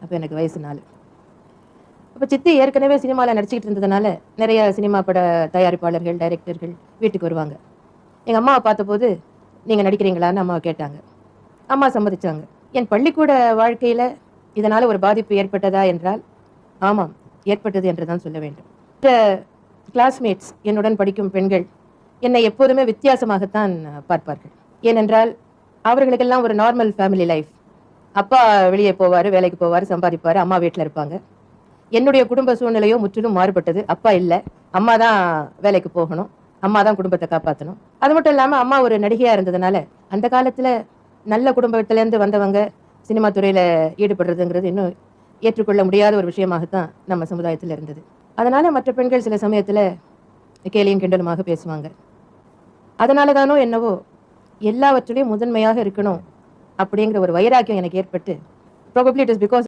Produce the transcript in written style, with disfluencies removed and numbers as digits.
அப்போ எனக்கு வயசு 4. அப்போ சித்தி ஏற்கனவே சினிமாவில் நடிச்சுக்கிட்டு இருந்ததுனால நிறைய சினிமா பட தயாரிப்பாளர்கள், டைரக்டர்கள் வீட்டுக்கு வருவாங்க. எங்கள் அம்மாவை பார்த்தபோது நீங்கள் நடிக்கிறீங்களான்னு அம்மாவை கேட்டாங்க. அம்மா சம்மதிச்சாங்க. என் பள்ளிக்கூட வாழ்க்கையில் இதனால் ஒரு பாதிப்பு ஏற்பட்டதா என்றால் ஆமாம், ஏற்பட்டது என்று தான் சொல்ல வேண்டும். கிளாஸ்மேட்ஸ், என்னுடன் படிக்கும் பெண்கள் என்னை எப்போதுமே வித்தியாசமாகத்தான் பார்ப்பார்கள். ஏனென்றால் அவர்களுக்கெல்லாம் ஒரு நார்மல் ஃபேமிலி லைஃப். அப்பா வெளியே போவார், வேலைக்கு போவார், சம்பாதிப்பார், அம்மா வீட்டில் இருப்பாங்க. என்னுடைய குடும்ப சூழ்நிலையோ முற்றிலும் மாறுபட்டது. அப்பா இல்லை, அம்மா தான் வேலைக்கு போகணும், அம்மா தான் குடும்பத்தை காப்பாற்றணும். அது மட்டும் இல்லாமல் அம்மா ஒரு நடிகையாக இருந்ததுனால அந்த காலத்தில் நல்ல குடும்பத்திலேருந்து வந்தவங்க சினிமா துறையில் ஈடுபடுறதுங்கிறது இன்னும் ஏற்றுக்கொள்ள முடியாத ஒரு விஷயமாகத்தான் நம்ம சமுதாயத்தில் இருந்தது. அதனால் மற்ற பெண்கள் சில சமயத்தில் கேலியும் கிண்டலுமாக பேசுவாங்க. அதனால தானோ என்னவோ எல்லாவற்றிலையும் முதன்மையாக இருக்கணும் அப்படிங்கிற ஒரு வைராக்கியம் எனக்கு ஏற்பட்டு, ப்ராபப்லி இட் இஸ் பிகாஸ்